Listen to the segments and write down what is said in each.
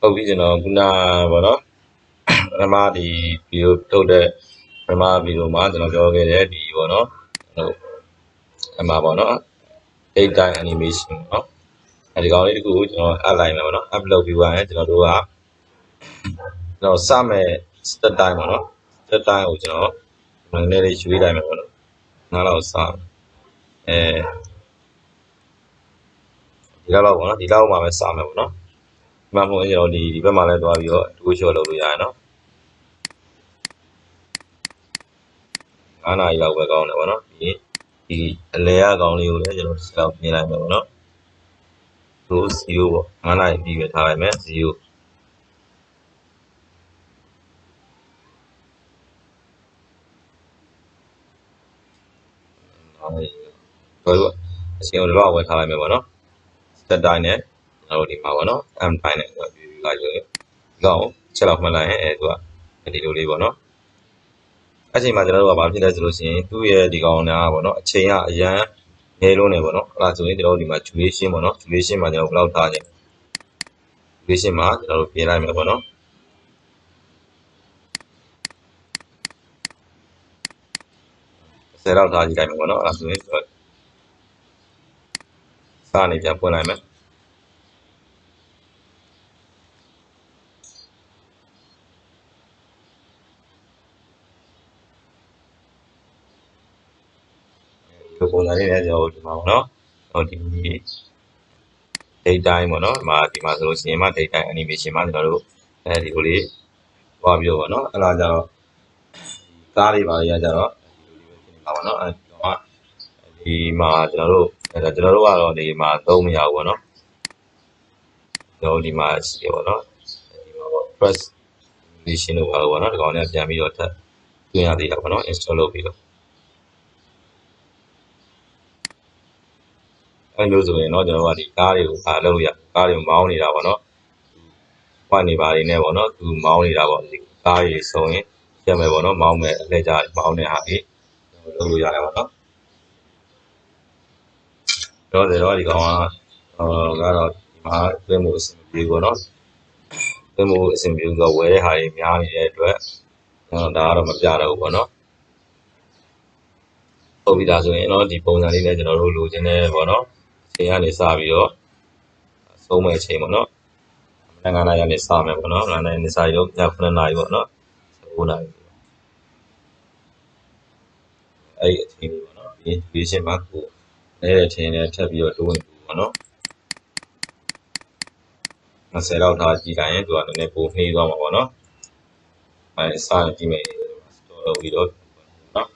ဟုတ်ပြီကျွန်တော်ခုနဗောနော်ပထမဒီဗီဒီယိုထုတ်တဲ့ပထမဗီဒီယိုမှာကျွန်တော်ပြောခဲ့တဲ့ဒီဗောနော်ဟုတ်အမှာဗောနော် daytime animation เนาะအဲဒီကောင်လေးတခုကိုကျွန်တော် add လိုက်မယ်ဗောနော် upload ပြီးသွားရင်ကျွန်တော်တို့ကကျွန်တော်စမဲ့ step time ဗောနော် step time ကိုကျွန်တော်နည်းနည်းလေးရွှေ့လိုက်မယ်ဗောနော်နားလောက်စဒီလောက်ဗောနော်ဒီလောက်မှပဲစမယ်ဗောနော်ဒီမှာမို့ကျွန်တော်ဒီဘက်မှာလည်းသွားပြီးတော့တိုးချော်လုပ်လို့ရတယ်เนาะ9 နာရီလောက်ပဲကောင်းတယ်ဗောနော်ဒီအလဲအကောင်လေးကိုလည်းကျွန်တော်ဆက်အောင်ပြင်လိုက်မယ်ဗောနော်0 ပေါ့9 နာရီပြီးပဲထားလိုက်မယ်0တော့အချိန်ကိုတော့ဝယ်ထားလိုက်မယ်ဗောနော် set time နဲ့ကျွန်တော်ဒီမှာဗောနော် m time နဲ့ပြီးပြီးလိုက်ဆိုရင်ဒီကောင်ချက်လောက်မှတ်လိုက်ရင်သူကဒီလိုလေးဗောနော်အဲ့ချိန်မှာကျွန်တော်တို့ကဘာဖြစ်လဲဆိုလို့ရှိရင်သူ့ရဲ့ဒီကောင်နာဗောနော်အချိန်ကအရန်နေလုံးနေဗောနော်အဲ့ဒါဆိုရင်ကျွန်တော်တို့ဒီမှာ duration ဗောနော် duration မှာကျွန်တော်ဘယ်လောက်ထားခြင်း duration မှာကျွန်တော်တို့ပြင်လိုက်မယ်ဗောနော်10လောက်ထားကြည့်လိုက်မယ်ဗောနော်အဲ့ဒါဆိုရင်စနေပြန်ဖွင့်လိုက်မယ်ဒီပုံစံလေးနဲ့ကျွန်တော်ဒီမှာဗောနော်ဟိုဒီ daytime ဗောနော်ဒီမှာဆိုလို့ရှိရင်မှ daytime animation မှာကျွန်တော်တို့ဒီလိုလေးသွားပြီးတော့ဗောနော်အဲ့ဒါကြတော့ကားလေးပါလေးရကြတော့ဒီလိုလေးပဲဖြစ်နေတာဗောနော်ဒီမှာကျွန်တော်တို့ကတော့ဒီမှာသုံးမရဘူးဗောနော်ကျွန်တော်ဒီမှာရှိရဗောနော်ဒီမှာဗော press animation လို့ပါလို့ဗောနော်ဒီကောင်လေးပြန်ပြီးတော့ထပ်တွင်းရသေးတာဗောနော် install လုပ်ပြီးတော့အဲ့လိုဆိုရင်တော့ကျွန်တော်ကဒီကားတွေကိုပါလုပ်လို့ရကားတွေမောင်းနေတာဗောနော်ဟိုနေပါနေနဲ့ဗောနော်သူမောင်းနေတာဗောဒီကားတွေဆိုရင်ရက်မယ်ဗောနော်မောင်းမယ်အလှည့်ကြမောင်းတဲ့ဟာကြီးလုပ်လို့ရတယ်ဗောနော်တော့ဒီကောင်ကတော့ဒီမှာသွင်းမှုအဆင်ပြေဗောနော်သွင်းမှုအဆင်ပြေဆိုဝယ်တဲ့ဟာတွေများနေတဲ့အတွက်ဒါကတော့မပြတော့ဘူးဗောနော်ဟုတ်ပြီဒါဆိုရင်တော့ဒီပုံစံလေးနဲ့ကျွန်တော်တို့လိုချင်တဲ့ဗောနော်အချိန်ကနေစပြီးတော့ဆုံးမဲ့အချိန်ဗောနော်9 နာရီကနေစမယ်ဗောနော်9 နာရီနေစပြီးတော့ည9 နာရီဗောနော်9 နာရီအဲ့ဒီအချိန်လေးဗောနော်ဒီ duration မှာကိုနေတဲ့ချိန်နဲ့ထပ်ပြီးတော့တိုးဝင်ဗောနော်20လောက်ထားကြည့်လိုက်ရင်သူကနည်းနည်းပိုနှေးသွားမှာဗောနော်အဲ့အစားကြည့်မယ် store လုပ်ပြီးတော့နော်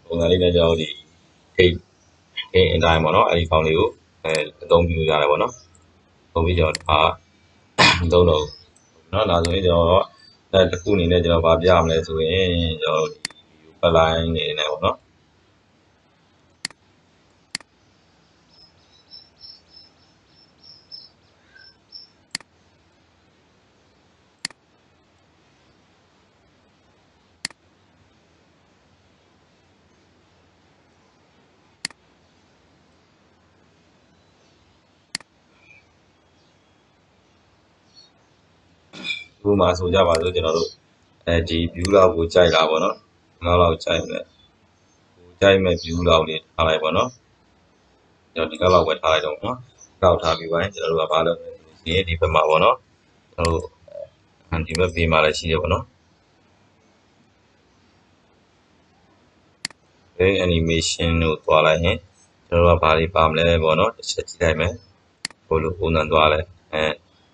ပုံစံလေးနဲ့ကျွန်တော်ဒီ gate အတိုင်းပေါ့နော်အဲ့ဒီဖောင်လေးကိုအသုံးပြုရတယ်ပေါ့နော်ပုံပြီးကျွန်တော်သုံးတော့နော်ဒါဆိုရင်ကျွန်တော်တစ်ခုအနေနဲ့ကျွန်တော်ဗာပြရမလဲဆိုရင်ကျွန်တော်ဒီ video line နေနေပေါ့နော်ခုမှဆိုကြပါစို့ကျွန်တော်တို့ဒီ view လောက်ကိုကြိုက်တာပေါ့နော်လောက်ကြိုက်မယ်ကြိုက်မဲ့ view လောက်လေးထားလိုက်ပေါ့နော်ကျွန်တော်ဒီလောက်ပဲထားလိုက်တော့နော်လောက်ထားပြီးပိုင်းကျွန်တော်တို့ကဘာလုပ်လဲဆိုရင်ဒီဘက်မှာပေါ့နော်ကျွန်တော်တို့ဒီဘက်ဘေးမှာလည်းရှိရပေါ့နော်animation ကိုသွားလိုက်ရင်ကျွန်တော်တို့ကဘာတွေပါမလဲပေါ့နော်တစ်ချက်ကြည့်လိုက်မယ်ဘယ်လိုပုံစံသွားလဲ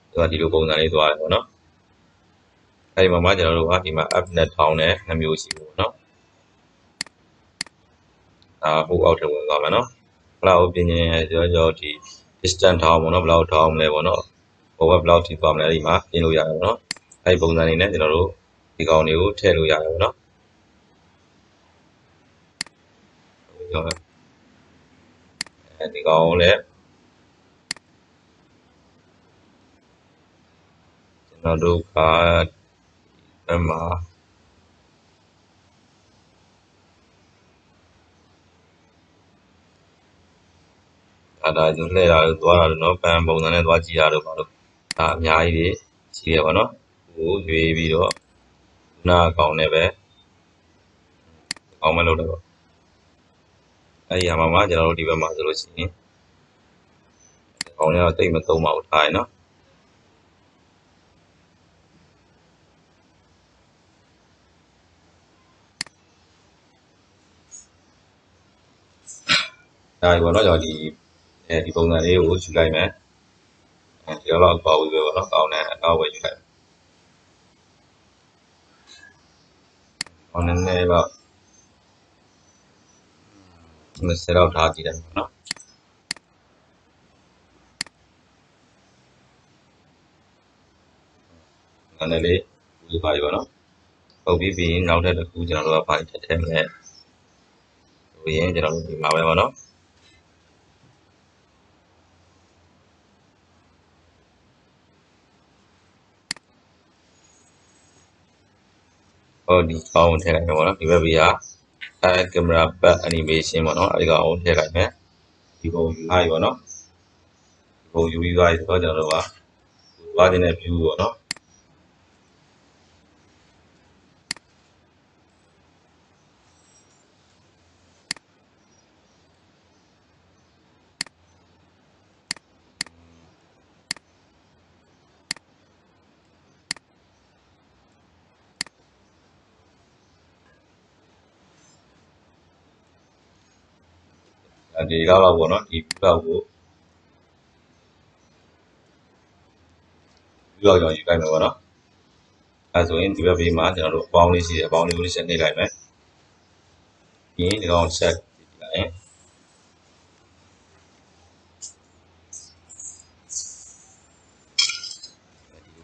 သူကဒီလိုပုံစံလေးသွားတယ်ပေါ့နော်အဲဒီမှာကျွန်တော်တို့ကဒီမှာ up နဲ့ down နဲ့2မျိုးရှိဘူးပေါ့နော်ဟိုအောက်ထပ်ဝင်သွားမယ်နော်ဘလောက်ပြင်ရင်ကျွန်တော်ဒီ distance down ပေါ့နော်ဘလောက် down လဲပေါ့နော်ဟိုဘက်ဘလောက်ထိသွားမလဲဒီမှာပြင်လို့ရတယ်ပေါ့နော်အဲဒီပုံစံလေးနဲ့ကျွန်တော်တို့ဒီကောင်တွေကိုထည့်လို့ရတယ်ပေါ့နော်ဒီကောင်လည်း နောက်တို့ကဘက်မှာဒါကျွန်တော်လှည့်တာလို့သွားတာလို့နော်ပန်ပုံစံနဲ့သွားကြည့်ရတော့ပါလို့ဒါအများကြီးတွေရှိရပါတော့ဟိုရွေးပြီးတော့နားကောင်နဲ့ပဲကောင်းမလို့တော့အဲ့ဒီမှာကျွန်တော်တို့ဒီဘက်မှာဆိုလို့ရှိရင်ကောင်းရတော့တိတ်မသုံးပါဘူးထားရနော်ဒါဒီပေါ့နော်ကျွန်တော်ဒီပုံစံလေးကိုယူလိုက်မယ်ဒီတော့ပေါ့ဘူးပဲပေါ့နော်ကောင်းတယ်အကောက်ပဲယူလိုက်ကောင်းနေတော့20လောက်ထားကြည့်တယ်ပေါ့နော်ငါလည်းလေးယူပါပြီပေါ့နော်ပုတ်ပြီးနောက်ထပ်တစ်ခုကျွန်တော်တို့ကဘာထည့်ထည့်မလဲဆိုရင်ကျွန်တော်တို့ဒီမှာပဲပေါ့နော်ဟောဒီကောင်းထည့်လိုက်မယ်ပေါ့နော်ဒီဘက်ပြီးကကင်မရာဘက် animation ပေါ့နော်အဲဒီကောင်ထည့်လိုက်မယ်ဒီပုံယူထားပြီပေါ့နော်ဒီပုံယူပြီးသွားပြီဆိုတော့ကျွန်တော်တို့ကသွားတဲ့ view ပေါ့နော်ဒီလောက်ပေါ့နော်ဒီလောက်ကိုဒီလောက်ကြောင့်ယူလိုက်မယ်ပေါ့နော်အဲဆိုရင်ဒီဘက်ဘေးမှာကျွန်တော်တို့အပေါင်းလေးရှိတယ်အပေါင်းလေးကိုဆက်နှိပ်လိုက်မယ်ပြီးရင်ဒီကောင်ဆက်ကြည့်လိုက်ရင်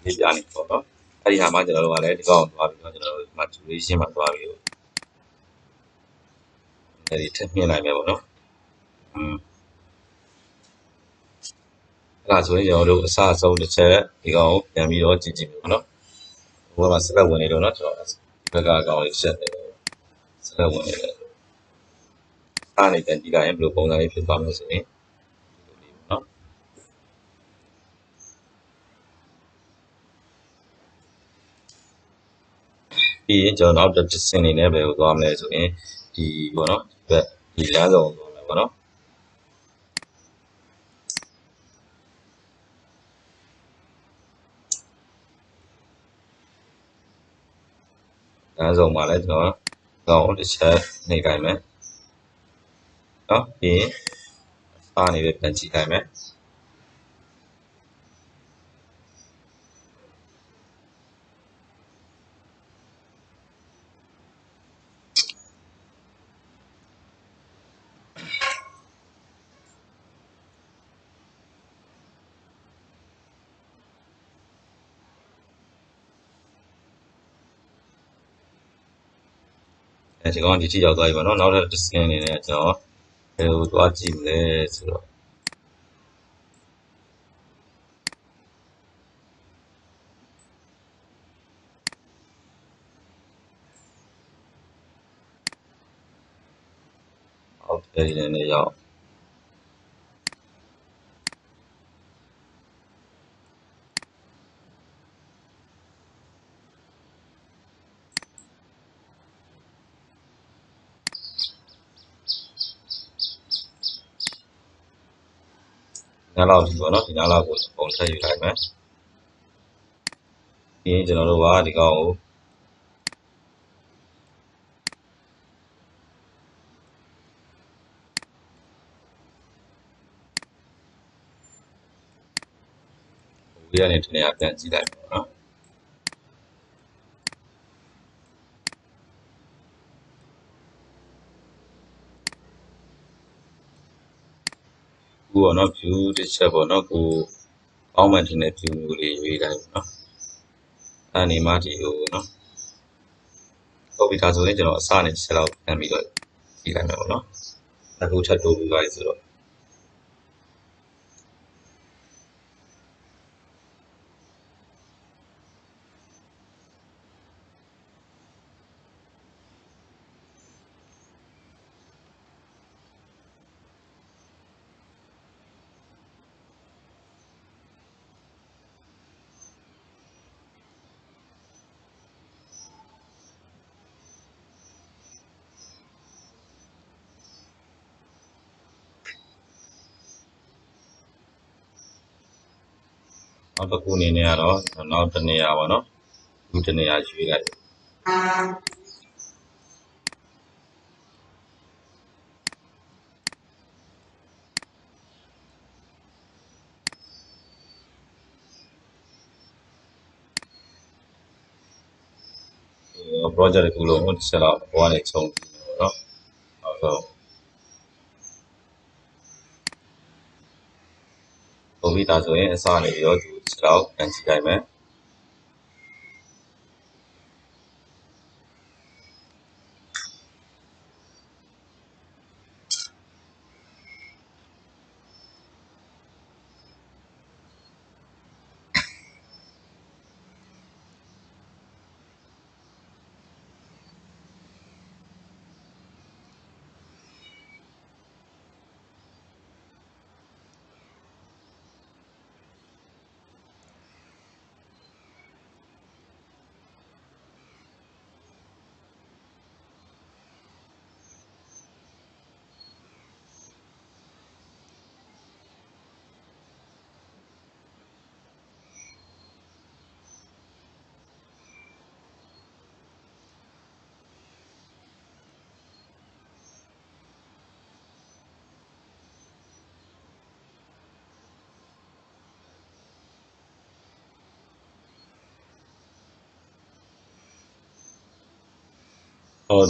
ဒီပြနေပေါ့နော်အဲ့ဒီဟာမှာကျွန်တော်တို့ကလည်းဒီကောင်သွားပြီးတော့ကျွန်တော်တို့ maturation မှာသွားပြီးတော့အဲ့ဒီထည့်မြင်လိုက်မယ်ပေါ့နော်အဲ့ဒါဆိုရင်ကျွန်တော်တို့အစအဆုံးတစ်ချက်ဒီကောင်ကိုပြန်ပြီးတော့ကြည့်ကြည့်မယ်ပေါ့နော်ဟိုမှာစပတ်ဝင်နေတော့เนาะကျွန်တော်ဒီဘက်ကအကောင်လေးဆက်နေတယ်စပတ်ဝင်နေတယ်အားနေပြန်ကြည့်လိုက်ရင်ဘယ်လိုပုံစံလေးဖြစ်သွားမလဲဆိုရင်ဒီလိုလေးပေါ့နော်ပြီးရင်ကျွန်တော်နောက်တစ်ဆင့်နေနဲ့ဘယ်ကိုသွားမလဲဆိုရင်ဒီပေါ့နော်ဒီလမ်းဆောင်သွားမယ်ပေါ့နော်လမ်းဆောင်မှာလည်းကျွန်တော်ကောင်တစ်ချက်နှိပ်လိုက်မယ်နော်ပြီးရင်အားနေပဲပြန်ကြည့်လိုက်မယ်ဒီကောင်ဒီထိရောက်သွားပြီပေါ့နော်နောက်ထပ်တစ်ဆင့်အနေနဲ့ကျွန်တော်ဘယ်ကိုသွားကြည့်မလဲဆိုတော့အောက်ထဲနေနေရောက်နားလောက်ဒီပေါ့နော်ဒီနားလောက်ကိုပုံထည့်ယူလိုက်မယ်ပြီးရင်ကျွန်တော်တို့ကဒီကောင်ကိုဒီကနေတနေရာပြန်ကြည့်လိုက်ပါနော်ခုပေါ့နော် view တစ်ချက်ပေါ့နော်ကိုအောက်မှတင်တဲ့ view မျိုးလေးရွေးလိုက်ပေါ့နော်အဲ့ဒီမှာဒီကိုနော်ဟုတ်ပြီဒါဆိုရင်ကျွန်တော်အစနဲ့ဆက်လောက်ပြန်ပြီးတော့ကြည့်လိုက်မယ်ပေါ့နော်အခုထပ်တိုးပြီးသွားပြီဆိုတော့ နောက်တစ်ခုအနေနဲ့ကတော့နောက်တစ်နေရာပေါ့နော်ဒီတစ်နေရာရွေးလိုက်project တစ်ခုလုံးတစ်ချက်တော့ဟိုကနေခြုံပေါ့နော်နောက်ဆုံးပုံပြီးသားဆိုရင်အစနေပြီးတော့ဒီတစ်ချက်တော့ကန်ကြည့်လိုက်မယ်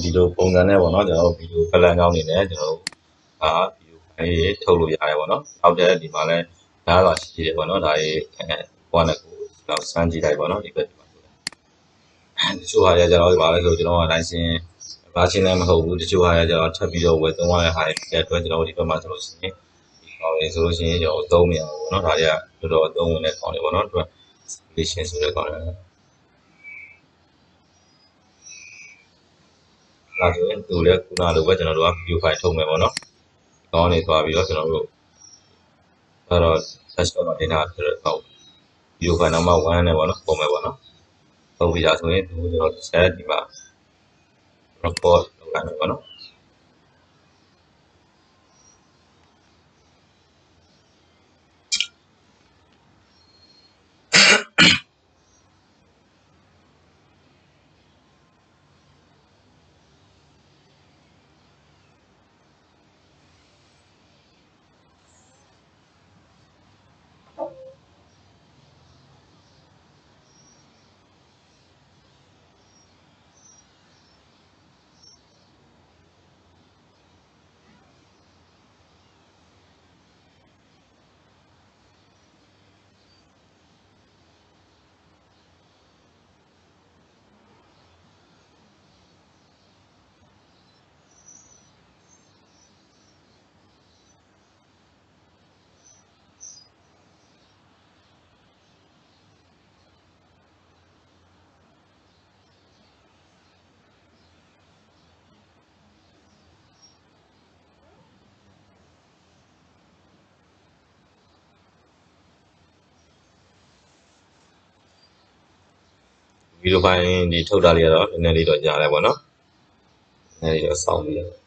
ဒီလိုပုံစံနဲ့ပေါ့နော်ကျွန်တော်တို့ဗီဒီယိုဖလန်ကောင်းနေနဲ့ကျွန်တော်တို့ဗီဒီယိုဖိုင်လေးထုတ်လို့ရတယ်ပေါ့နော်နောက်တဲ့ဒီမှာလဲဓာတ်ပါရှိတယ်ပေါ့နော်ဒါရေးဟိုကနေကိုတော့စမ်းကြည့်လိုက်ပေါ့နော်ဒီဘက်ဒီမှာတချို့ဟာရကြတော့ဒီမှာလဲဆိုကျွန်တော်က license ဘာရှင်းလည်းမဟုတ်ဘူးတချို့ဟာရကြတော့ထပ်ပြီးတော့ဝယ်သုံးရတဲ့ဟာတွေတဲ့အတွက်ကျွန်တော်ဒီဘက်မှာဆိုလို့ရှိရင်ဒီကောင်လေးဆိုလို့ရှိရင်ကျွန်တော်သုံးမရဘူးပေါ့နော်ဒါတွေကတော်တော်သုံးဝင်တဲ့ကောင်လေးပေါ့နော်သူက solution ဆိုတဲ့ကောင်လေးဒါဆိုရင်သူလည်းခုနလိုပဲကျွန်တော်တို့က view file ထုတ်မယ်ပေါ့နော်။ကောင်းနေသွားပြီးတော့ကျွန်တော်တို့အဲ့တော့ desktop မှာတင်ထားတဲ့တော့ view file number 1နဲ့ပေါ့နော်ပုံမယ်ပေါ့နော်။ပုံပြီးသားဆိုရင်ကျွန်တော် set ဒီမှာ report လုပ်လိုက်မယ်ပေါ့နော်။ဗီဒီယိုဖိုင်ဒီထုတ်တာလေးကတော့နည်းနည်းလေးတော့ကြားလိုက်ပေါ့နော်။နည်းနည်းလေးတော့စောင့်ပြီးတော့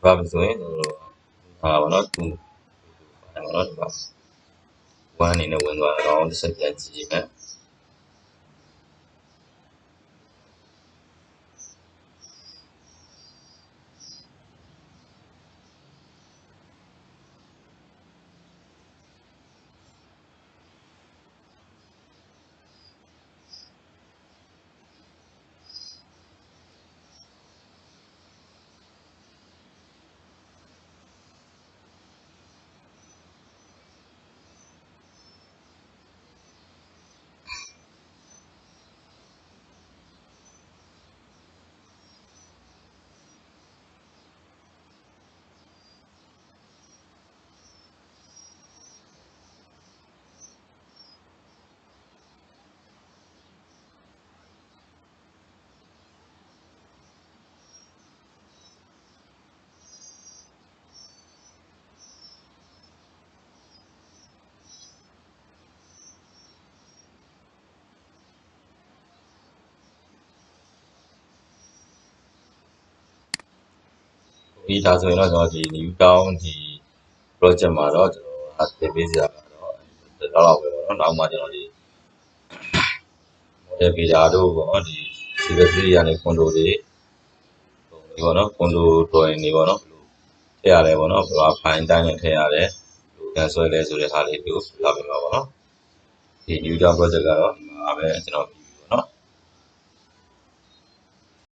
ဘာဖြစ်ဆိုရင်ဟာဘောနော်သူဘောနော်ဒီမှာဝမ်းအနေနဲ့ဝင်သွားတော့တစ်ချက်ပြန်ကြည့်မယ်ဒီဒါဆိုရင်တော့ကျွန်တော်ဒီ new town ဒီ project မှာတော့ကျွန်တော်အသင်ပေးစရာကတော့လောက်ပဲပေါ့နော်နောက်မှကျွန်တော်ဒီ model beta တို့ပေါ့ဒီ civil 3ရတဲ့ condo တွေဒီပေါ့နော် condo drawing တွေပေါ့နော်ထည့်ရတယ်ပေါ့နော်ဘာ file တိုင်းနဲ့ထည့်ရတယ်ကန်ဆွဲလဲဆိုတဲ့ဟာလေးတို့လောက်ပဲပါပေါ့နော်ဒီ new town project ကတော့ဒီမှာပဲကျွန်တော်